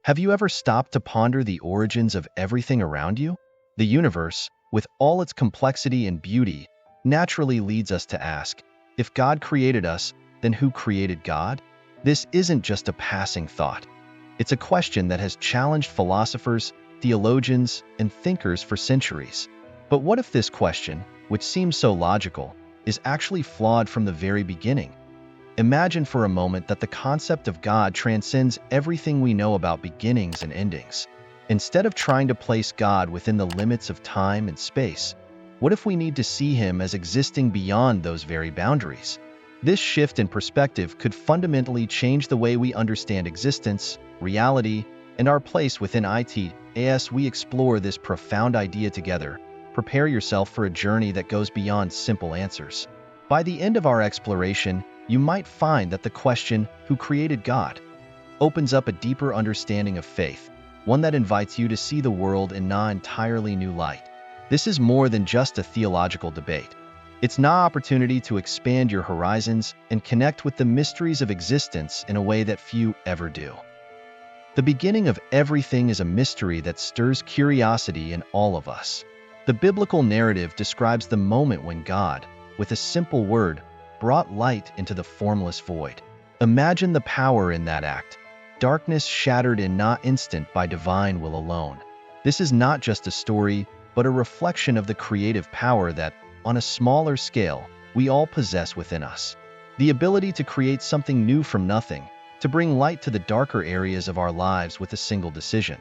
Have you ever stopped to ponder the origins of everything around you? The universe, with all its complexity and beauty, naturally leads us to ask, if God created us, then who created God? This isn't just a passing thought. It's a question that has challenged philosophers, theologians, and thinkers for centuries. But what if this question, which seems so logical, is actually flawed from the very beginning? Imagine for a moment that the concept of God transcends everything we know about beginnings and endings. Instead of trying to place God within the limits of time and space, what if we need to see him as existing beyond those very boundaries? This shift in perspective could fundamentally change the way we understand existence, reality, and our place within it. As we explore this profound idea together, prepare yourself for a journey that goes beyond simple answers. By the end of our exploration, you might find that the question, who created God, opens up a deeper understanding of faith, one that invites you to see the world in an entirely new light. This is more than just a theological debate. It's an opportunity to expand your horizons and connect with the mysteries of existence in a way that few ever do. The beginning of everything is a mystery that stirs curiosity in all of us. The biblical narrative describes the moment when God, with a simple word, brought light into the formless void. Imagine the power in that act. Darkness shattered in an instant by divine will alone. This is not just a story, but a reflection of the creative power that, on a smaller scale, we all possess within us. The ability to create something new from nothing, to bring light to the darker areas of our lives with a single decision.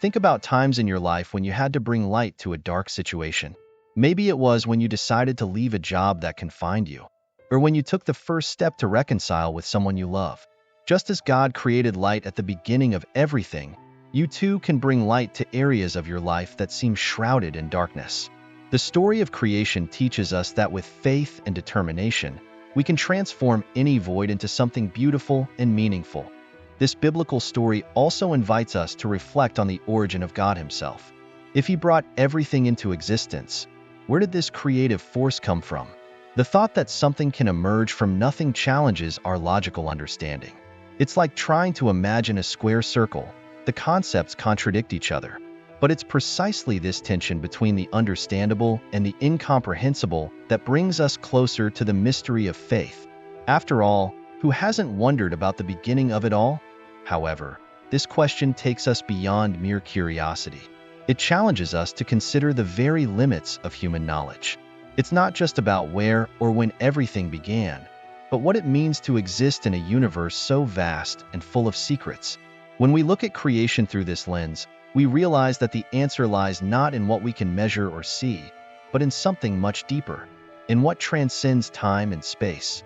Think about times in your life when you had to bring light to a dark situation. Maybe it was when you decided to leave a job that confined you, or when you took the first step to reconcile with someone you love. Just as God created light at the beginning of everything, you too can bring light to areas of your life that seem shrouded in darkness. The story of creation teaches us that with faith and determination, we can transform any void into something beautiful and meaningful. This biblical story also invites us to reflect on the origin of God himself. If he brought everything into existence, where did this creative force come from? The thought that something can emerge from nothing challenges our logical understanding. It's like trying to imagine a square circle. The concepts contradict each other. But it's precisely this tension between the understandable and the incomprehensible that brings us closer to the mystery of faith. After all, who hasn't wondered about the beginning of it all? However, this question takes us beyond mere curiosity. It challenges us to consider the very limits of human knowledge. It's not just about where or when everything began, but what it means to exist in a universe so vast and full of secrets. When we look at creation through this lens, we realize that the answer lies not in what we can measure or see, but in something much deeper, in what transcends time and space.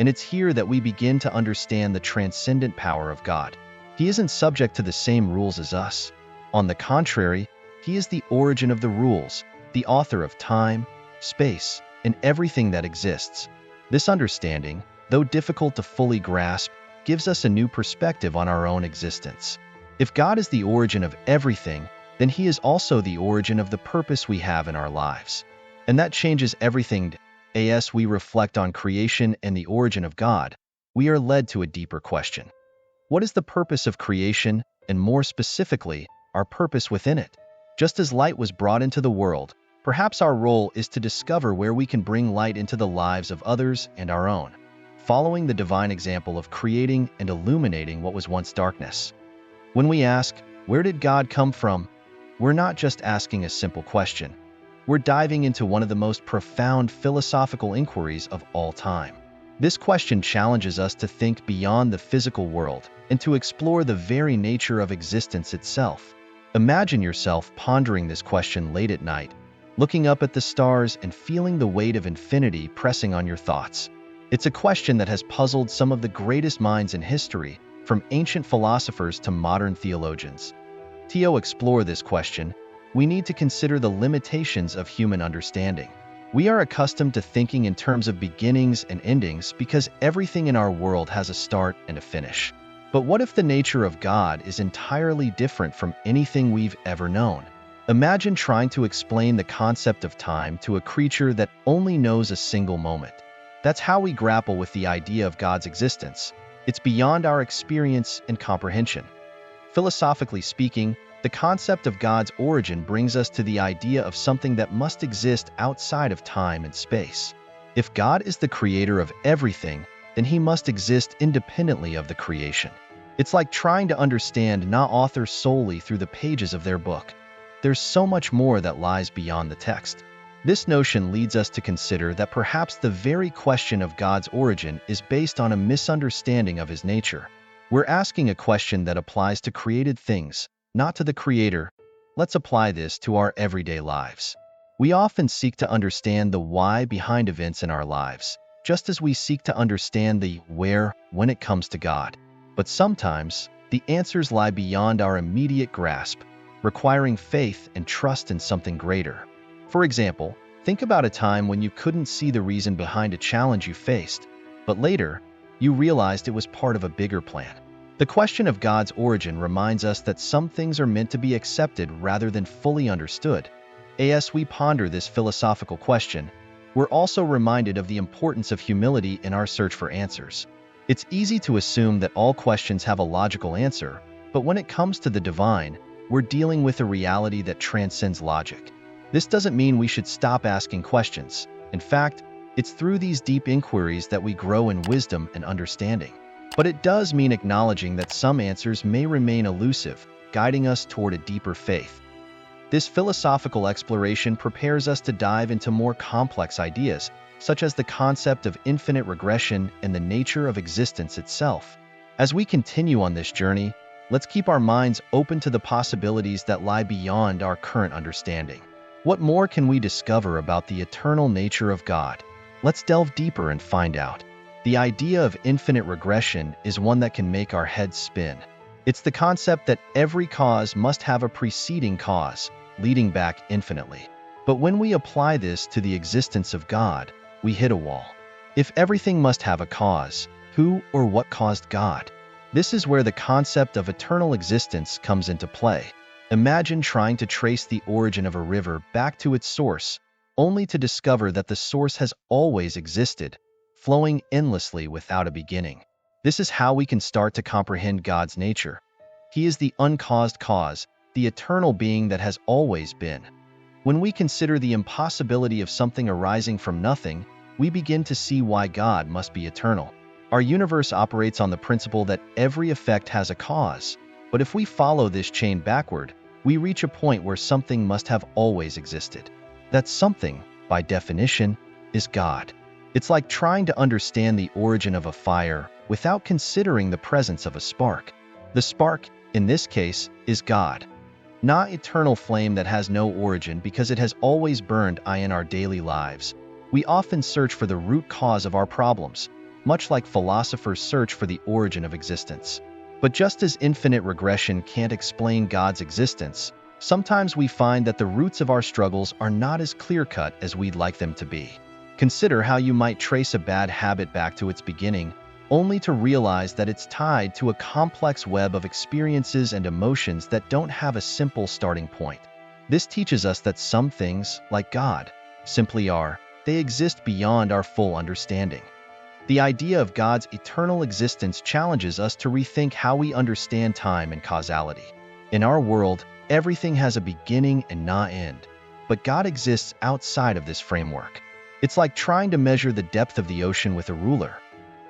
And it's here that we begin to understand the transcendent power of God. He isn't subject to the same rules as us. On the contrary, he is the origin of the rules, the author of time, space, and everything that exists. This understanding, though difficult to fully grasp, gives us a new perspective on our own existence. If God is the origin of everything, then he is also the origin of the purpose we have in our lives. And that changes everything. As we reflect on creation and the origin of God, we are led to a deeper question. What is the purpose of creation, and more specifically, our purpose within it? Just as light was brought into the world, perhaps our role is to discover where we can bring light into the lives of others and our own, following the divine example of creating and illuminating what was once darkness. When we ask, where did God come from? We're not just asking a simple question. We're diving into one of the most profound philosophical inquiries of all time. This question challenges us to think beyond the physical world and to explore the very nature of existence itself. Imagine yourself pondering this question late at night, looking up at the stars and feeling the weight of infinity pressing on your thoughts. It's a question that has puzzled some of the greatest minds in history, from ancient philosophers to modern theologians. To explore this question, we need to consider the limitations of human understanding. We are accustomed to thinking in terms of beginnings and endings because everything in our world has a start and a finish. But what if the nature of God is entirely different from anything we've ever known? Imagine trying to explain the concept of time to a creature that only knows a single moment. That's how we grapple with the idea of God's existence. It's beyond our experience and comprehension. Philosophically speaking, the concept of God's origin brings us to the idea of something that must exist outside of time and space. If God is the creator of everything, then he must exist independently of the creation. It's like trying to understand not author solely through the pages of their book. There's so much more that lies beyond the text. This notion leads us to consider that perhaps the very question of God's origin is based on a misunderstanding of his nature. We're asking a question that applies to created things, not to the creator. Let's apply this to our everyday lives. We often seek to understand the why behind events in our lives, just as we seek to understand the where when it comes to God. But sometimes, the answers lie beyond our immediate grasp, requiring faith and trust in something greater. For example, think about a time when you couldn't see the reason behind a challenge you faced, but later, you realized it was part of a bigger plan. The question of God's origin reminds us that some things are meant to be accepted rather than fully understood. As we ponder this philosophical question, we're also reminded of the importance of humility in our search for answers. It's easy to assume that all questions have a logical answer, but when it comes to the divine, we're dealing with a reality that transcends logic. This doesn't mean we should stop asking questions. In fact, it's through these deep inquiries that we grow in wisdom and understanding. But it does mean acknowledging that some answers may remain elusive, guiding us toward a deeper faith. This philosophical exploration prepares us to dive into more complex ideas, such as the concept of infinite regression and the nature of existence itself. As we continue on this journey, let's keep our minds open to the possibilities that lie beyond our current understanding. What more can we discover about the eternal nature of God? Let's delve deeper and find out. The idea of infinite regression is one that can make our heads spin. It's the concept that every cause must have a preceding cause, leading back infinitely. But when we apply this to the existence of God, we hit a wall. If everything must have a cause, who or what caused God? This is where the concept of eternal existence comes into play. Imagine trying to trace the origin of a river back to its source, only to discover that the source has always existed, flowing endlessly without a beginning. This is how we can start to comprehend God's nature. He is the uncaused cause, the eternal being that has always been. When we consider the impossibility of something arising from nothing, we begin to see why God must be eternal. Our universe operates on the principle that every effect has a cause, but if we follow this chain backward, we reach a point where something must have always existed. That something, by definition, is God. It's like trying to understand the origin of a fire without considering the presence of a spark. The spark, in this case, is God, not eternal flame that has no origin because it has always burned in our daily lives. We often search for the root cause of our problems, much like philosophers search for the origin of existence. But just as infinite regression can't explain God's existence, sometimes we find that the roots of our struggles are not as clear-cut as we'd like them to be. Consider how you might trace a bad habit back to its beginning, only to realize that it's tied to a complex web of experiences and emotions that don't have a simple starting point. This teaches us that some things, like God, simply are. They exist beyond our full understanding. The idea of God's eternal existence challenges us to rethink how we understand time and causality. In our world, everything has a beginning and not end, but God exists outside of this framework. It's like trying to measure the depth of the ocean with a ruler.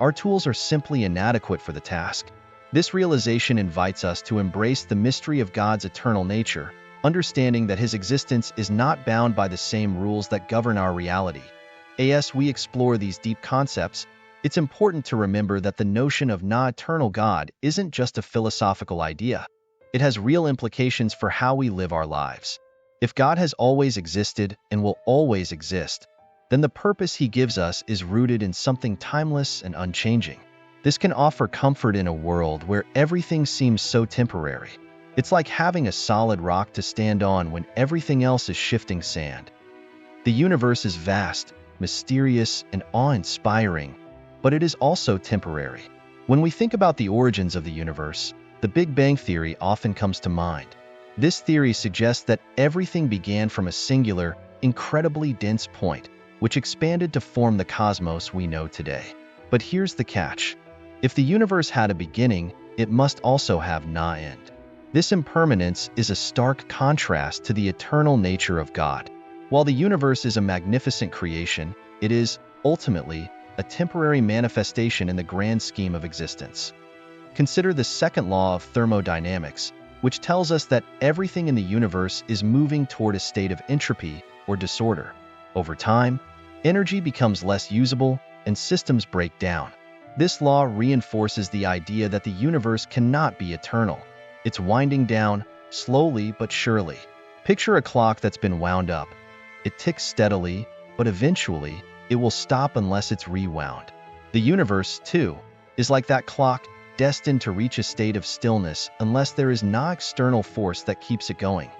Our tools are simply inadequate for the task. This realization invites us to embrace the mystery of God's eternal nature, understanding that his existence is not bound by the same rules that govern our reality. As we explore these deep concepts, it's important to remember that the notion of non-eternal God isn't just a philosophical idea. It has real implications for how we live our lives. If God has always existed and will always exist, then the purpose he gives us is rooted in something timeless and unchanging. This can offer comfort in a world where everything seems so temporary. It's like having a solid rock to stand on when everything else is shifting sand. The universe is vast, mysterious, and awe-inspiring, but it is also temporary. When we think about the origins of the universe, the Big Bang Theory often comes to mind. This theory suggests that everything began from a singular, incredibly dense point, which expanded to form the cosmos we know today. But here's the catch. If the universe had a beginning, it must also have no end. This impermanence is a stark contrast to the eternal nature of God. While the universe is a magnificent creation, it is, ultimately, a temporary manifestation in the grand scheme of existence. Consider the second law of thermodynamics, which tells us that everything in the universe is moving toward a state of entropy or disorder. Over time, energy becomes less usable and systems break down. This law reinforces the idea that the universe cannot be eternal. It's winding down, slowly but surely. Picture a clock that's been wound up. It ticks steadily, but eventually, it will stop unless it's rewound. The universe, too, is like that clock, destined to reach a state of stillness unless there is no external force that keeps it going.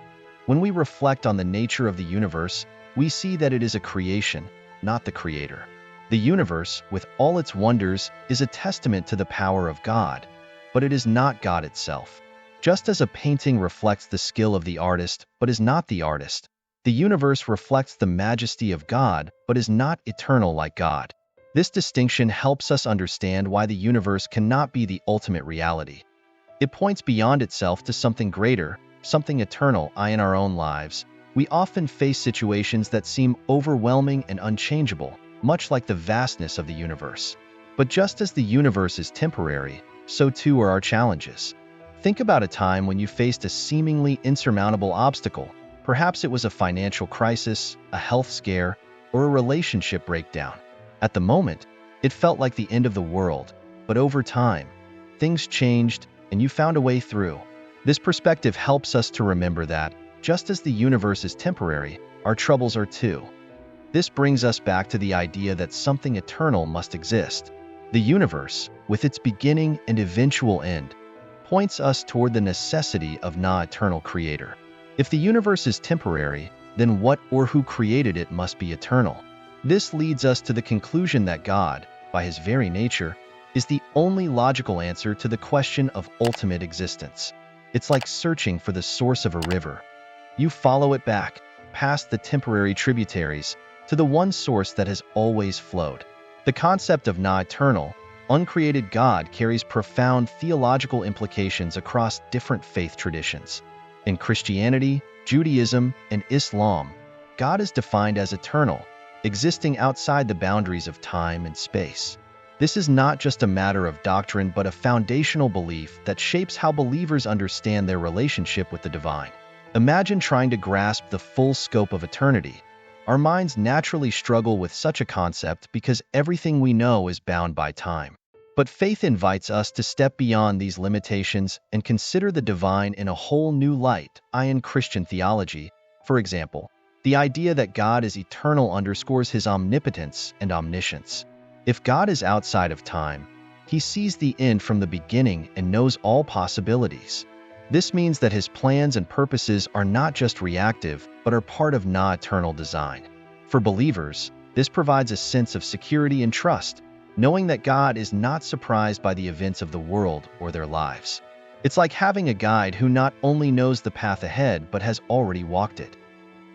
When we reflect on the nature of the universe, we see that it is a creation, not the creator. The universe, with all its wonders, is a testament to the power of God, but it is not God itself. Just as a painting reflects the skill of the artist but is not the artist, the universe reflects the majesty of God but is not eternal like God. This distinction helps us understand why the universe cannot be the ultimate reality. It points beyond itself to something greater, something eternal. In our own lives, we often face situations that seem overwhelming and unchangeable, much like the vastness of the universe. But just as the universe is temporary, so too are our challenges. Think about a time when you faced a seemingly insurmountable obstacle. Perhaps it was a financial crisis, a health scare, or a relationship breakdown. At the moment, it felt like the end of the world, but over time, things changed and you found a way through. This perspective helps us to remember that, just as the universe is temporary, our troubles are too. This brings us back to the idea that something eternal must exist. The universe, with its beginning and eventual end, points us toward the necessity of an eternal creator. If the universe is temporary, then what or who created it must be eternal. This leads us to the conclusion that God, by his very nature, is the only logical answer to the question of ultimate existence. It's like searching for the source of a river. You follow it back, past the temporary tributaries, to the one source that has always flowed. The concept of an eternal, uncreated God carries profound theological implications across different faith traditions. In Christianity, Judaism, and Islam, God is defined as eternal, existing outside the boundaries of time and space. This is not just a matter of doctrine but a foundational belief that shapes how believers understand their relationship with the divine. Imagine trying to grasp the full scope of eternity. Our minds naturally struggle with such a concept because everything we know is bound by time. But faith invites us to step beyond these limitations and consider the divine in a whole new light. In Christian theology, for example, the idea that God is eternal underscores his omnipotence and omniscience. If God is outside of time, he sees the end from the beginning and knows all possibilities. This means that his plans and purposes are not just reactive, but are part of an eternal design. For believers, this provides a sense of security and trust, knowing that God is not surprised by the events of the world or their lives. It's like having a guide who not only knows the path ahead but has already walked it.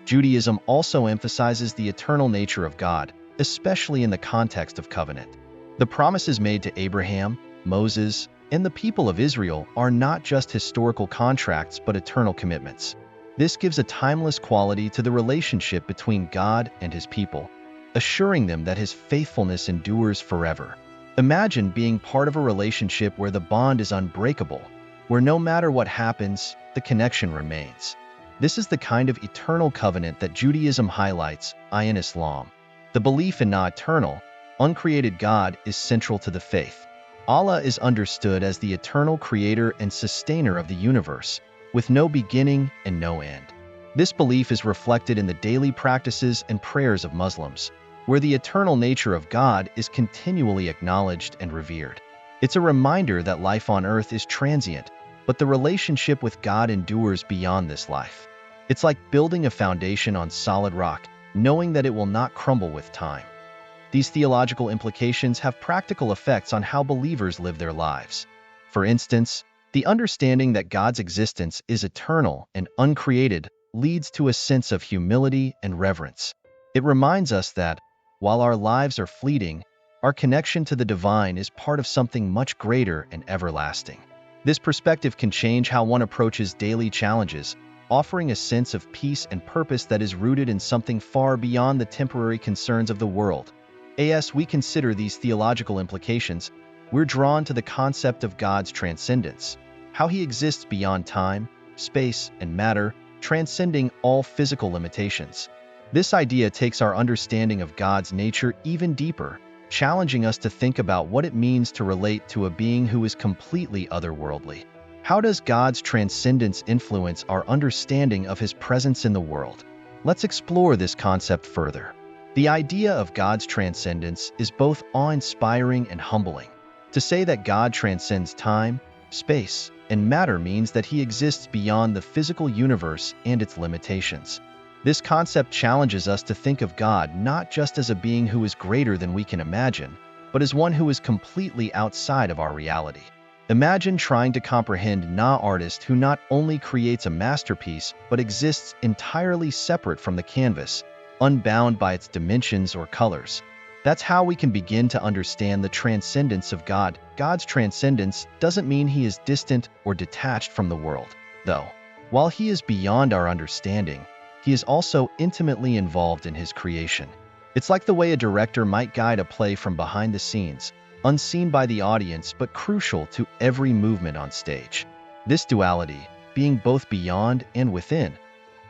Judaism also emphasizes the eternal nature of God, especially in the context of covenant. The promises made to Abraham, Moses, and the people of Israel are not just historical contracts but eternal commitments. This gives a timeless quality to the relationship between God and his people, assuring them that his faithfulness endures forever. Imagine being part of a relationship where the bond is unbreakable, where no matter what happens, the connection remains. This is the kind of eternal covenant that Judaism highlights. In Islam, the belief in an eternal, uncreated God is central to the faith. Allah is understood as the eternal creator and sustainer of the universe, with no beginning and no end. This belief is reflected in the daily practices and prayers of Muslims, where the eternal nature of God is continually acknowledged and revered. It's a reminder that life on earth is transient, but the relationship with God endures beyond this life. It's like building a foundation on solid rock, knowing that it will not crumble with time. These theological implications have practical effects on how believers live their lives. For instance, the understanding that God's existence is eternal and uncreated leads to a sense of humility and reverence. It reminds us that, while our lives are fleeting, our connection to the divine is part of something much greater and everlasting. This perspective can change how one approaches daily challenges, offering a sense of peace and purpose that is rooted in something far beyond the temporary concerns of the world. As we consider these theological implications, we're drawn to the concept of God's transcendence, how he exists beyond time, space, and matter, transcending all physical limitations. This idea takes our understanding of God's nature even deeper, challenging us to think about what it means to relate to a being who is completely otherworldly. How does God's transcendence influence our understanding of his presence in the world? Let's explore this concept further. The idea of God's transcendence is both awe-inspiring and humbling. To say that God transcends time, space, and matter means that he exists beyond the physical universe and its limitations. This concept challenges us to think of God not just as a being who is greater than we can imagine, but as one who is completely outside of our reality. Imagine trying to comprehend an artist who not only creates a masterpiece, but exists entirely separate from the canvas, unbound by its dimensions or colors. That's how we can begin to understand the transcendence of God. God's transcendence doesn't mean he is distant or detached from the world, though. While he is beyond our understanding, he is also intimately involved in his creation. It's like the way a director might guide a play from behind the scenes, unseen by the audience but crucial to every movement on stage. This duality, being both beyond and within,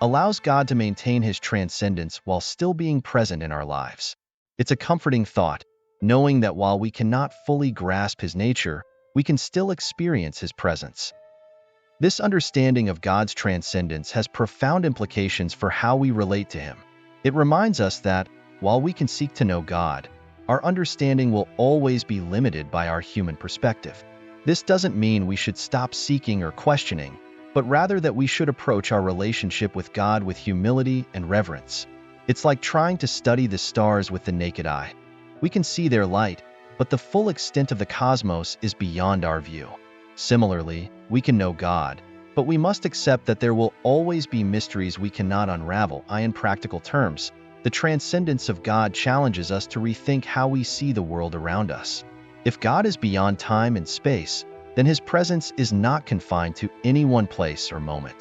allows God to maintain his transcendence while still being present in our lives. It's a comforting thought, knowing that while we cannot fully grasp his nature, we can still experience his presence. This understanding of God's transcendence has profound implications for how we relate to him. It reminds us that, while we can seek to know God, our understanding will always be limited by our human perspective. This doesn't mean we should stop seeking or questioning, but rather that we should approach our relationship with God with humility and reverence. It's like trying to study the stars with the naked eye. We can see their light, but the full extent of the cosmos is beyond our view. Similarly, we can know God, but we must accept that there will always be mysteries we cannot unravel. In practical terms, the transcendence of God challenges us to rethink how we see the world around us. If God is beyond time and space, then his presence is not confined to any one place or moment.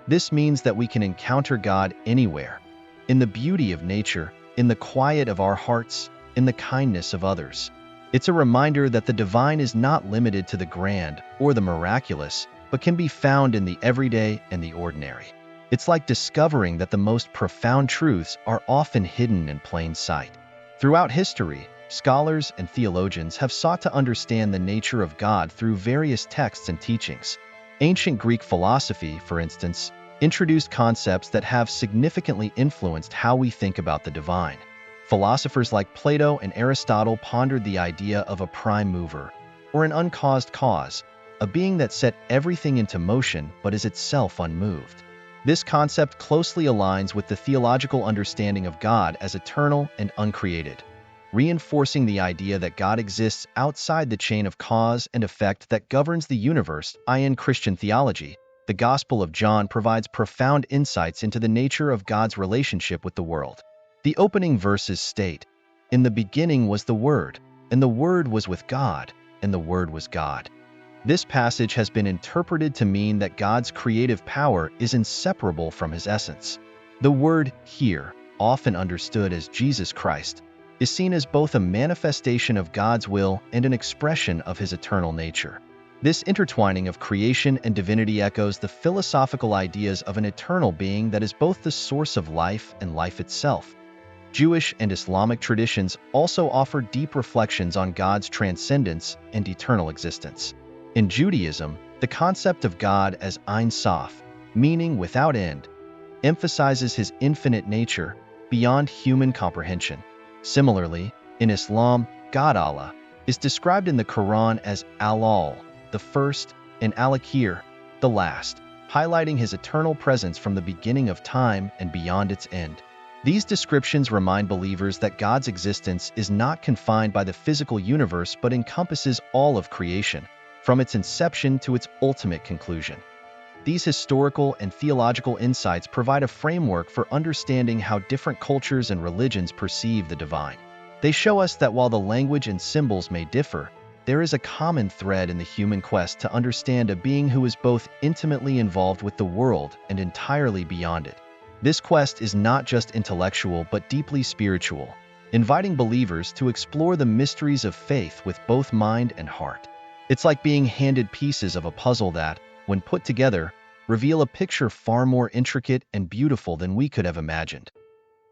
This means that we can encounter God anywhere, in the beauty of nature, in the quiet of our hearts, in the kindness of others. It's a reminder that the divine is not limited to the grand or the miraculous, but can be found in the everyday and the ordinary. It's like discovering that the most profound truths are often hidden in plain sight. Throughout history, scholars and theologians have sought to understand the nature of God through various texts and teachings. Ancient Greek philosophy, for instance, introduced concepts that have significantly influenced how we think about the divine. Philosophers like Plato and Aristotle pondered the idea of a prime mover, or an uncaused cause, a being that set everything into motion but is itself unmoved. This concept closely aligns with the theological understanding of God as eternal and uncreated, reinforcing the idea that God exists outside the chain of cause and effect that governs the universe. In Christian theology, the Gospel of John provides profound insights into the nature of God's relationship with the world. The opening verses state, "In the beginning was the Word, and the Word was with God, and the Word was God." This passage has been interpreted to mean that God's creative power is inseparable from his essence. The Word here, often understood as Jesus Christ, is seen as both a manifestation of God's will and an expression of his eternal nature. This intertwining of creation and divinity echoes the philosophical ideas of an eternal being that is both the source of life and life itself. Jewish and Islamic traditions also offer deep reflections on God's transcendence and eternal existence. In Judaism, the concept of God as Ein Sof, meaning without end, emphasizes his infinite nature beyond human comprehension. Similarly, in Islam, God Allah is described in the Quran as Al-Al, the first, and Al-Akhir, the last, highlighting his eternal presence from the beginning of time and beyond its end. These descriptions remind believers that God's existence is not confined by the physical universe but encompasses all of creation, from its inception to its ultimate conclusion. These historical and theological insights provide a framework for understanding how different cultures and religions perceive the divine. They show us that while the language and symbols may differ, there is a common thread in the human quest to understand a being who is both intimately involved with the world and entirely beyond it. This quest is not just intellectual but deeply spiritual, inviting believers to explore the mysteries of faith with both mind and heart. It's like being handed pieces of a puzzle that, when put together, reveal a picture far more intricate and beautiful than we could have imagined.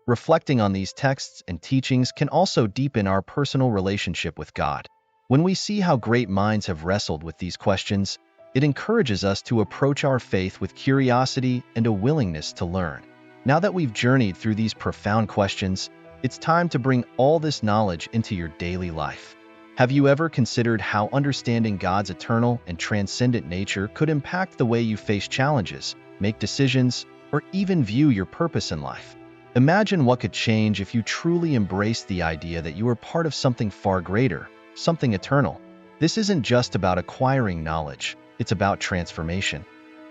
Reflecting on these texts and teachings can also deepen our personal relationship with God. When we see how great minds have wrestled with these questions, it encourages us to approach our faith with curiosity and a willingness to learn. Now that we've journeyed through these profound questions, it's time to bring all this knowledge into your daily life. Have you ever considered how understanding God's eternal and transcendent nature could impact the way you face challenges, make decisions, or even view your purpose in life? Imagine what could change if you truly embraced the idea that you are part of something far greater, something eternal. This isn't just about acquiring knowledge, it's about transformation.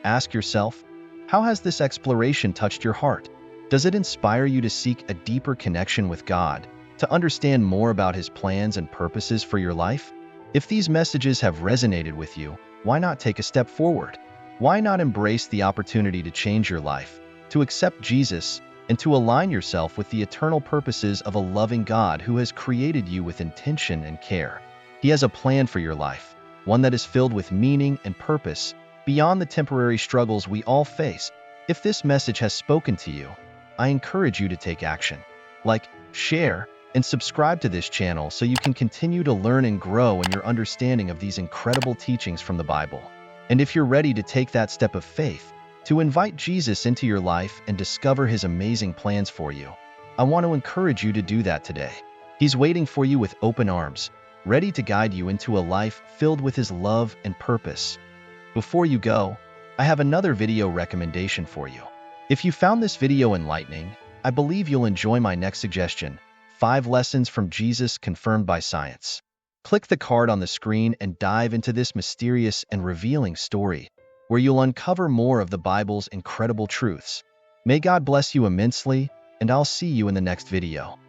Ask yourself, how has this exploration touched your heart? Does it inspire you to seek a deeper connection with God, to understand more about His plans and purposes for your life? If these messages have resonated with you, why not take a step forward? Why not embrace the opportunity to change your life, to accept Jesus, and to align yourself with the eternal purposes of a loving God who has created you with intention and care? He has a plan for your life, one that is filled with meaning and purpose, beyond the temporary struggles we all face. If this message has spoken to you, I encourage you to take action. Like, share, and subscribe to this channel so you can continue to learn and grow in your understanding of these incredible teachings from the Bible. And if you're ready to take that step of faith, to invite Jesus into your life and discover His amazing plans for you, I want to encourage you to do that today. He's waiting for you with open arms, ready to guide you into a life filled with His love and purpose. Before you go, I have another video recommendation for you. If you found this video enlightening, I believe you'll enjoy my next suggestion, 5 Lessons from Jesus Confirmed by Science. Click the card on the screen and dive into this mysterious and revealing story, where you'll uncover more of the Bible's incredible truths. May God bless you immensely, and I'll see you in the next video.